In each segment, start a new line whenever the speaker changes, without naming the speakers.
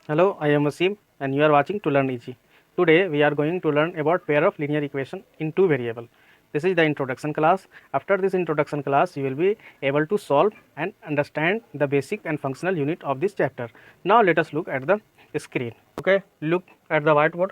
Hello, I am Wasim and you are watching To Learn Easy. Today we are going to learn about pair of linear equation in two variable. This is the introduction class. After this introduction class, you will be able to solve and understand the basic and functional unit of this chapter. Now let us look at the screen. Okay, look at the whiteboard.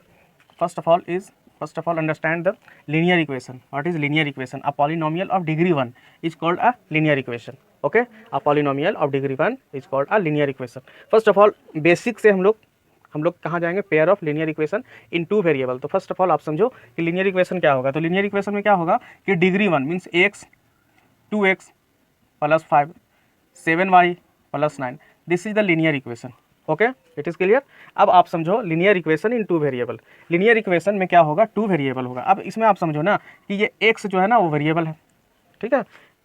First of all understand the linear equation. What is linear equation? A polynomial of degree 1 is called a linear equation. Okay, a polynomial of degree 1 is called a linear equation. First of all basic से हम लोग कहाँ जाएंगे? Pair of linear equation in two variable. तो first of all आप समझो कि linear equation क्या होगा. तो लिनियर इक्वेशन में क्या होगा कि degree 1 means x 2x plus 5 7y plus 9. This is the linear equation. Okay, it is clear. अब आप समझो linear equation in two variable. Linear equation में क्या होगा? टू वेरिएबल होगा. अब इसमें आप समझो ना कि ये x जो है ना वो वेरिएबल है, ठीक है,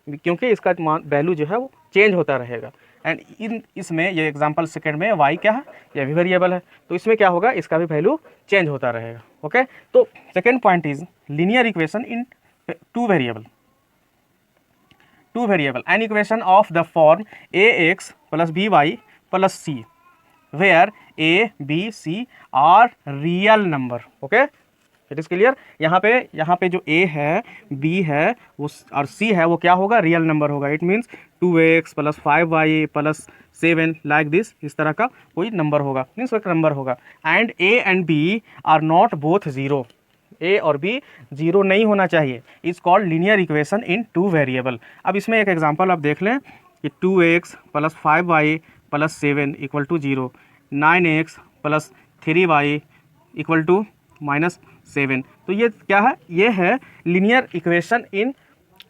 क्योंकि इसका वैल्यू जो है वो चेंज होता रहेगा. एंड इसमें ये एग्जांपल सेकंड में y क्या है? ये भी वेरिएबल है. तो इसमें क्या होगा? इसका भी वैल्यू चेंज होता रहेगा. ओके, तो second point is linear equation in two variable. Two variable, an equation of the form ax plus by plus c where a b c are real number. okay, it is clear. यहाँ पे जो a है, b है वो और c है वो क्या होगा? रियल नंबर होगा. It means 2x plus 5y plus 7 like this, इस तरह का कोई नंबर होगा, मीन्स एक नंबर होगा. And a and b are not both zero. A और बी जीरो नहीं होना चाहिए. Is called linear equation in two variable. अब इसमें एक एग्जांपल आप देख लें कि 2x plus 5y plus 7 equal to 0, 9x plus 3y equal to -7. तो ये क्या है? ये है linear equation in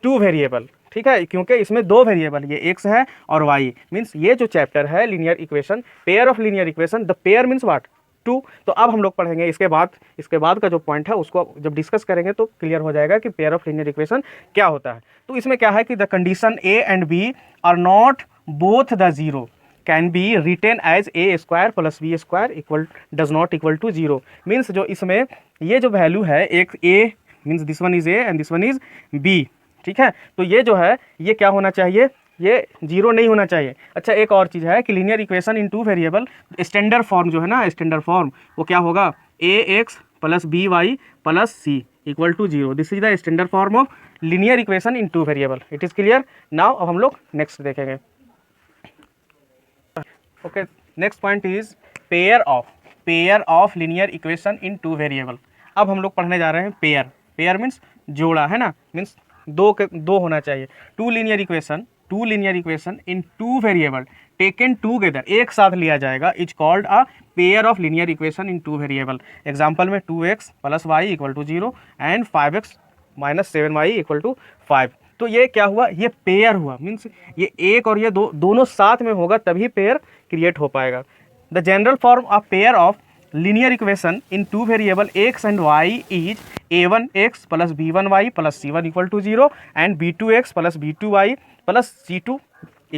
two variable. ठीक है, क्योंकि इसमें दो वेरिएबल, ये x है और y. मीन्स ये जो चैप्टर है linear equation, pair of linear equation, the pair means what? Two. तो अब हम लोग पढ़ेंगे इसके बाद का जो पॉइंट है उसको जब डिस्कस करेंगे तो क्लियर हो जाएगा कि पेयर ऑफ लीनियर इक्वेशन क्या होता है. तो इसमें क्या है कि the condition a and b are not both the zero can be written as a square plus b square equal does not equal to zero. Means जो इसमें ये जो वैल्यू है, एक a means this one is a and this one is b. ठीक है, तो ये जो है ये क्या होना चाहिए? ये जीरो नहीं होना चाहिए. अच्छा, एक और चीज़ है कि linear equation in two variable standard form जो है ना, स्टैंडर्ड फॉर्म वो क्या होगा? ax plus by plus c equal to zero. This is the standard form of linear equation in two variable. It is clear. Now अब हम लोग next देखेंगे. Okay, next point is pair of linear equation in two variable. अब हम लोग पढ़ने जा रहे हैं पेयर. पेयर मीन्स जोड़ा, है ना, मीन्स दो होना चाहिए. Two linear equation in two variable taken together, एक साथ लिया जाएगा, is called a pair of linear equation in two variable. Example में 2x plus y equal to 0 and 5x minus 7y equal to 5. तो ये क्या हुआ? ये पेयर हुआ. मीन्स ये एक और ये दोनों साथ में होगा तभी पेयर क्रिएट हो पाएगा. The general form of pair of linear equation in two variable x and y is a1x plus b1y plus c1 equal to 0 and b2x plus b2y plus c2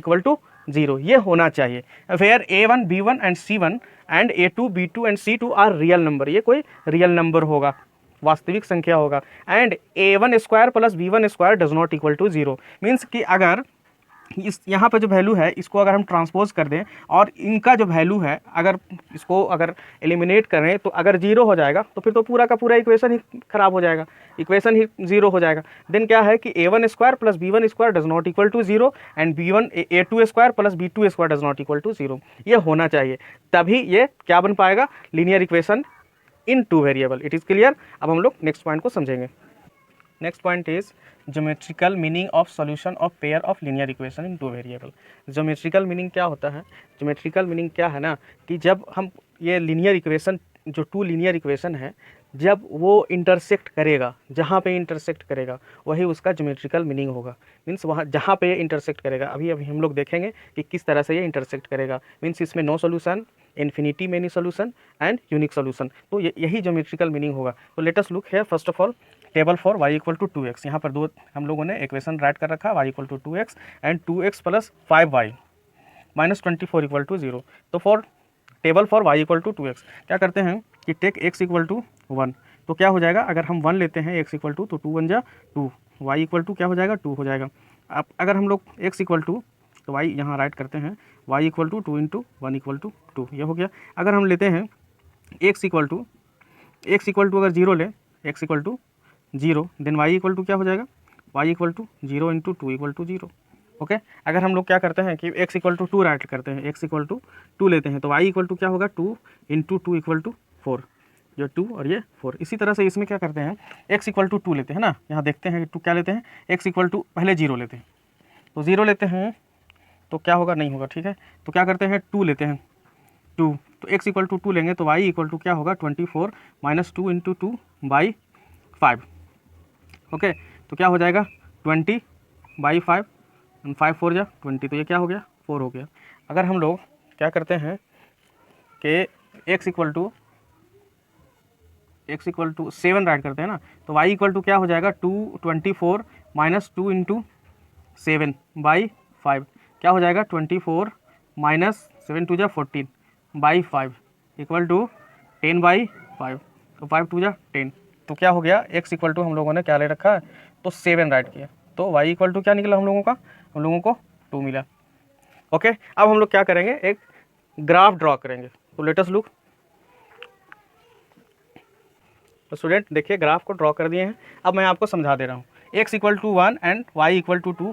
equal to 0. ये होना चाहिए. where a1 b1 and c1 and a2 b2 and c2 are real number. ये कोई real number होगा, वास्तविक संख्या होगा. And a1 square plus b1 square does not equal to 0. Means कि अगर इस यहाँ पर जो वैल्यू है इसको अगर हम ट्रांसपोज कर दें और इनका जो वैल्यू है अगर एलिमिनेट करें तो अगर जीरो हो जाएगा तो फिर तो पूरा का पूरा इक्वेशन ही खराब हो जाएगा, इक्वेशन ही जीरो हो जाएगा. देन क्या है कि a1 square plus b1 square does not equal to 0 and a2 square plus b2 square does not equal to 0. ये होना चाहिए तभी ये क्या बन पाएगा? Linear equation in two variable. It is clear. अब हम लोग नेक्स्ट पॉइंट को समझेंगे. Next point is geometrical meaning of solution of pair of linear equation in two variable. Geometrical meaning क्या होता है? ज्योमेट्रिकल मीनिंग क्या है ना कि जब हम ये लीनियर इक्वेशन, जो टू लीनियर इक्वेशन है, जब वो इंटरसेक्ट करेगा, जहाँ पे इंटरसेक्ट करेगा वही उसका ज्योमेट्रिकल मीनिंग होगा. मीन्स वहाँ जहाँ पे इंटरसेक्ट करेगा, अभी हम लोग देखेंगे कि किस तरह से ये इंटरसेक्ट करेगा. मीन्स इसमें no solution, infinity many solution and unique solution. तो यही ज्योमेट्रिकल मीनिंग होगा. तो let us look here. First of all table for y equal to 2x. यहाँ पर दो हम लोगों ने इक्वेशन राइट कर रखा, y equal to 2x and 2x plus 5y minus 24 equal to 0. तो for table for y equal to 2x क्या करते हैं कि टेक x इक्वल टू 1. तो क्या हो जाएगा? अगर हम 1 लेते हैं x इक्वल टू, तो 2 1 जा 2, y इक्वल टू क्या हो जाएगा? 2 हो जाएगा. अब अगर हम लोग x इक्वल टू तो y यहाँ राइट करते हैं y equal to 2 into 1 equal to 2, ये हो गया। अगर हम लेते हैं x इक्वल टू अगर 0 लें, x equal to 0, then y equal to क्या हो जाएगा, y equal to 0 into 2 equal to 0। Okay, अगर हम लोग क्या करते हैं कि x इक्वल टू 2 राइट करते हैं, x इक्वल टू 2 लेते हैं, तो y इक्वल टू क्या होगा, 2 इंटू 2 इक्वल टू 4, जो 2 और ये 4। इसी तरह से इसमें क्या करते हैं, x इक्वल टू 2 लेते हैं ना, यहाँ देखते हैं 2 क्या लेते हैं, x इक्वल टू पहले 0 लेते हैं, तो 0 लेते हैं तो क्या होगा, नहीं होगा, ठीक है। तो क्या करते हैं, 2 लेते हैं, 2, तो x इक्वल टू 2 लेंगे तो y इक्वल टू क्या होगा, 24 माइनस 2 इंटू 2 बाई 5। ओके, तो क्या हो जाएगा 20 बाई 5, 5 4 जा 20, तो ये क्या हो गया, 4 हो गया। अगर हम लोग क्या करते हैं कि x इक्वल टू 7 राइट करते हैं ना, तो y इक्वल टू क्या हो जाएगा, 24 माइनस 2 इंटू 7 बाई 5, क्या हो जाएगा 24 माइनस 7 2 जा 14 बाई 5 इक्वल टू 10 बाई 5, तो 5 2 जा 10, तो क्या हो गया, x इक्वल टू हम लोगों ने क्या ले रखा है, तो 7 राइट किया, तो y इक्वल टू क्या निकला हम लोगों का, हम लोगों को 2 मिला। ओके, अब हम लोग क्या करेंगे, एक ग्राफ ड्रॉ करेंगे, तो लेट अस लुक। तो स्टूडेंट देखिए ग्राफ को ड्रॉ कर दिए हैं, अब मैं आपको समझा दे रहा हूँ। x equal to 1 and y equal to 2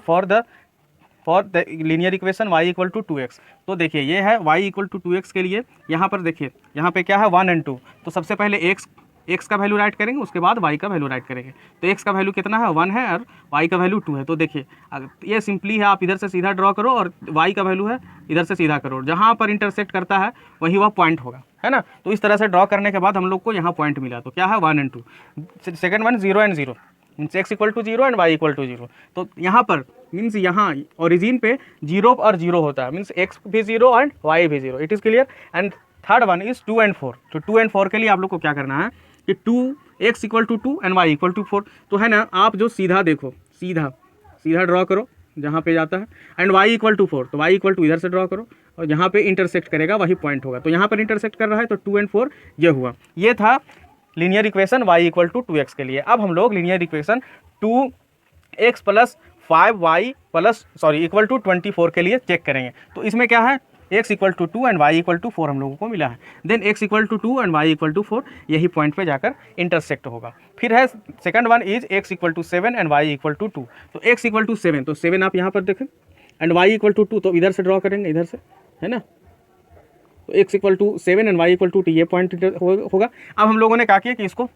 for the linear equation y equal to 2x। तो देखिए ये है y इक्वल टू 2x के लिए, यहाँ पर देखिए यहाँ पे क्या है 1 एंड 2, तो सबसे पहले x का वैल्यू राइट करेंगे, उसके बाद y का वैल्यू राइट करेंगे। तो x का वैल्यू कितना है, 1 है, और y का वैल्यू 2 है। तो देखिए ये सिंपली है, आप इधर से सीधा ड्रॉ करो और y का वैल्यू है इधर से सीधा करो, जहाँ पर इंटरसेक्ट करता है वही वह पॉइंट होगा, है ना। तो इस तरह से ड्रॉ करने के बाद हम लोग को यहाँ पॉइंट मिला, तो क्या है 1 and 2। Second one 0 and 0 means x equal to 0 and y equal to 0। तो यहाँ पर मीन्स यहाँ ओरिजिन पे 0 और 0 होता है, मीन्स x भी 0 एंड y भी 0। It is clear. And third one is 2 and 4। तो 2 एंड 4 के लिए आप लोग को क्या करना है कि 2x equal to 2 and y equal to 4। तो है ना, आप जो सीधा देखो, सीधा ड्रॉ करो जहाँ पे जाता है, एंड y इक्वल टू 4, तो y इक्वल टू इधर से ड्रॉ करो और जहाँ पे इंटरसेक्ट करेगा वही पॉइंट होगा। तो यहाँ पर इंटरसेक्ट कर रहा है, तो 2 एंड 4 ये हुआ। ये था linear equation y equal to 2x के लिए। अब हम लोग linear equation 2x plus 5y plus equal to 24 के लिए चेक करेंगे। तो इसमें क्या है, x equal to 2 and y equal to 4 हम लोगों को मिला है। Then x equal to 2 and y equal to 4 यही पॉइंट पे जाकर इंटरसेक्ट होगा। फिर है second one is x equal to 7 and y equal to 2। तो x इक्वल टू 7, तो 7 आप यहाँ पर देखें, एंड y इक्वल टू 2, तो इधर से ड्रॉ करेंगे, इधर से, है ना। तो x equal to 7 and y equal to 2 ये पॉइंट होगा। अब हम लोगों ने क्या किया कि इसको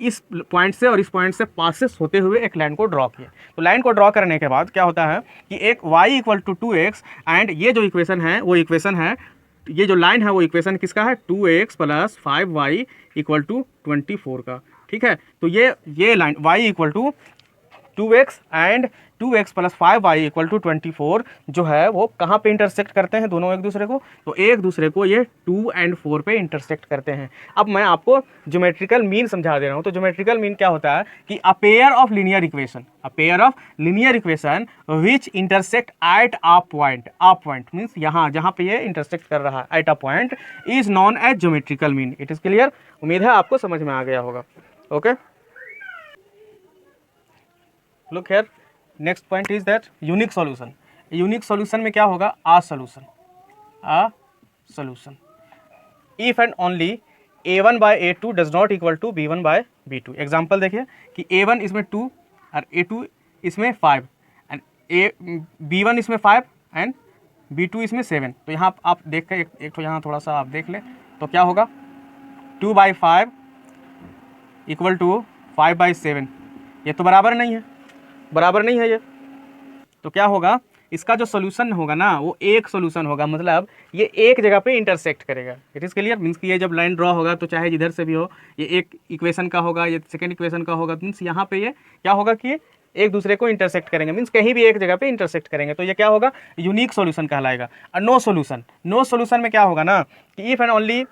इस पॉइंट से और इस पॉइंट से पासेस होते हुए एक लाइन को ड्रॉ किया। तो लाइन को ड्रॉ करने के बाद क्या होता है कि एक y equal to 2x and ये जो इक्वेशन है वो इक्वेशन है, ये जो लाइन है वो इक्वेशन किसका है, 2x plus 5y equal to 24 का। ठीक है, तो ये line y equal to 2x and 2x plus 5y equal to 24 जो है वो कहाँ पे इंटरसेक्ट करते हैं दोनों एक दूसरे को, तो एक दूसरे को ये 2 एंड 4 पे इंटरसेक्ट करते हैं। अब मैं आपको ज्योमेट्रिकल मीन समझा दे रहा हूँ। तो ज्योमेट्रिकल मीन क्या होता है कि a pair of linear equation which intersect at a point means यहाँ जहाँ पे ये इंटरसेक्ट कर रहा है at a point is known as geometrical mean. It is clear. उम्मीद है आपको समझ में आ गया होगा। Okay, look here, next point is that unique solution. Unique solution में क्या होगा, a solution if and only a1 by a2 does not equal to b1 by b2। Example देखिए कि a1 इसमें 2 और a2 इसमें 5 एंड b1 इसमें 5 and b2 इसमें 7। तो यहाँ आप देख कर एक तो यहाँ थोड़ा सा आप देख लें, तो क्या होगा 2 बाई 5 इक्वल टू 5 बाई 7। ये तो बराबर नहीं है ये। तो क्या होगा, इसका जो सोल्यूशन होगा ना वो एक सोल्यूशन होगा, मतलब ये एक जगह पे इंटरसेक्ट करेगा। It is clear. मीन्स कि ये जब लाइन ड्रॉ होगा तो चाहे जिधर से भी हो, ये एक इक्वेशन का होगा, ये सेकंड इक्वेशन का होगा, मीन्स यहाँ पे ये क्या होगा कि एक दूसरे को इंटरसेक्ट करेंगे, मीन्स कहीं भी एक जगह पे इंटरसेक्ट करेंगे। तो ये क्या होगा, यूनिक सोल्यूशन कहलाएगा। और नो सोल्यूशन में क्या होगा ना कि if and only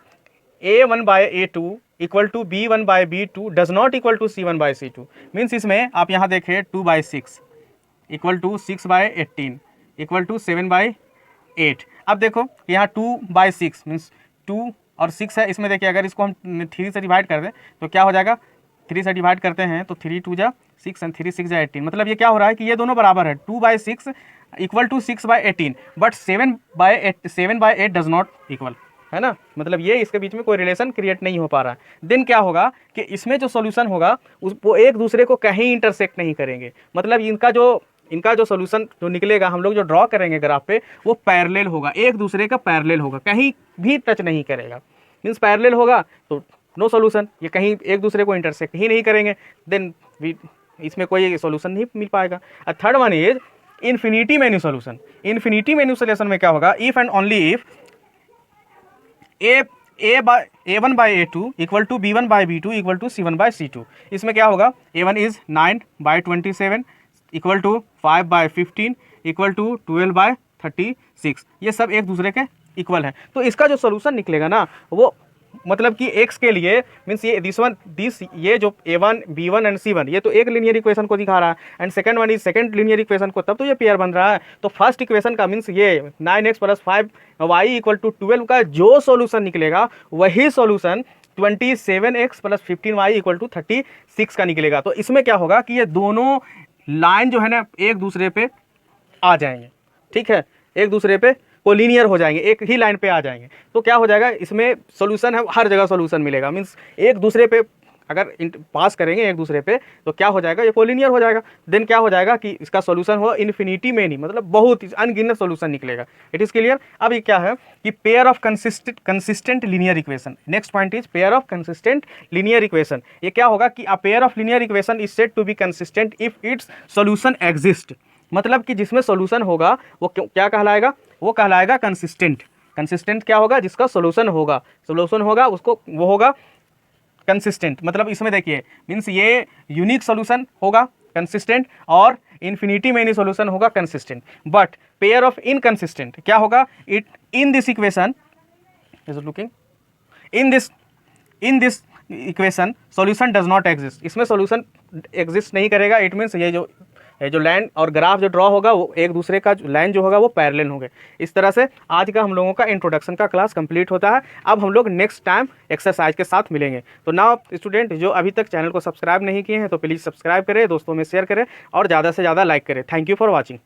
a1 by a2 equal to b1 by b2 does not equal to c1 by c2। Means इसमें आप यहाँ देखें 2 by 6 equal to 6 by 18 equal to 7 by 8। अब देखो यहाँ 2 बाई 6 मीन्स 2 और 6 है, इसमें देखिए अगर इसको हम 3 से डिवाइड कर दें तो क्या हो जाएगा, 3 से डिवाइड करते हैं तो 3 2 जा 6 एंड 3 6 जा 18। मतलब ये क्या हो रहा है कि ये दोनों बराबर है, 2 by 6 equal to 6/18, but 7/8 does not equal, है ना, मतलब ये इसके बीच में कोई रिलेशन क्रिएट नहीं हो पा रहा है। देन क्या होगा कि इसमें जो सॉल्यूशन होगा वो एक दूसरे को कहीं इंटरसेक्ट नहीं करेंगे, मतलब इनका जो सॉल्यूशन जो निकलेगा हम लोग जो ड्रॉ करेंगे ग्राफ पे, वो पैरेलल होगा, एक दूसरे का पैरेलल होगा, कहीं भी टच नहीं करेगा। मीन्स पैरेलल होगा तो नो सॉल्यूशन, ये कहीं एक दूसरे को इंटरसेक्ट ही नहीं करेंगे, देन इसमें कोई सॉल्यूशन नहीं मिल पाएगा। Third one is infinity many solution. Infinity many solution में क्या होगा, if and only if a1/a2 equal to b1/b2 equal to c1/c2। इसमें क्या होगा, a1 is 9/27 equal to 5/15 equal to 12/36, ये सब एक दूसरे के इक्वल है। तो इसका जो सोल्यूशन निकलेगा ना, वो मतलब कि x के लिए मीन्स ये जो a1 b1 एंड c1 ये तो एक लीनियर इक्वेशन को दिखा रहा है, and second one is second linear equation को, तब तो ये पेयर बन रहा है। तो फर्स्ट इक्वेशन का मीन्स ये 9x + 5y इक्वल टू 12 का जो सॉल्यूशन निकलेगा, वही solution 27x + 15y equal to 36 का निकलेगा। तो इसमें क्या होगा कि ये दोनों लाइन जो है ना एक दूसरे पे आ जाएंगे, ठीक है, एक दूसरे पे कोलिनियर हो जाएंगे, एक ही लाइन पे आ जाएंगे। तो क्या हो जाएगा, इसमें सॉल्यूशन है, हर जगह सॉल्यूशन मिलेगा, मीन्स एक दूसरे पे अगर पास करेंगे एक दूसरे पे तो क्या हो जाएगा, ये कोलिनियर हो जाएगा। देन क्या हो जाएगा कि इसका सॉल्यूशन हो इन्फिनिटी में नहीं, मतलब बहुत अनगिनत सॉल्यूशन निकलेगा। It is clear. अब ये क्या है कि pair of consistent linear equation. Next point is pair of consistent linear equation. ये क्या होगा कि a pair of linear equation is said to be consistent if its solution exist, मतलब कि जिसमें सॉल्यूशन होगा वो क्या कहलाएगा, वो कहलाएगा कंसिस्टेंट। कंसिस्टेंट क्या होगा, जिसका सॉल्यूशन होगा उसको वो होगा कंसिस्टेंट। मतलब इसमें देखिए मीन्स ये यूनिक सॉल्यूशन होगा कंसिस्टेंट और इन्फिनिटी मेनी सॉल्यूशन होगा consistent. But pair of inconsistent क्या होगा, it in this equation is looking in this equation solution does not exist, इसमें सॉल्यूशन एग्जिस्ट नहीं करेगा। इट मीन्स ये जो लाइन और ग्राफ जो ड्रॉ होगा वो एक दूसरे का लाइन जो होगा वो पैरेलल होंगे। इस तरह से आज का हम लोगों का इंट्रोडक्शन का क्लास कंप्लीट होता है। अब हम लोग नेक्स्ट टाइम एक्सरसाइज के साथ मिलेंगे। तो नाउ स्टूडेंट जो अभी तक चैनल को सब्सक्राइब नहीं किए हैं तो प्लीज़ सब्सक्राइब करें, दोस्तों में शेयर करें और ज़्यादा से ज़्यादा लाइक करें। Thank you for watching.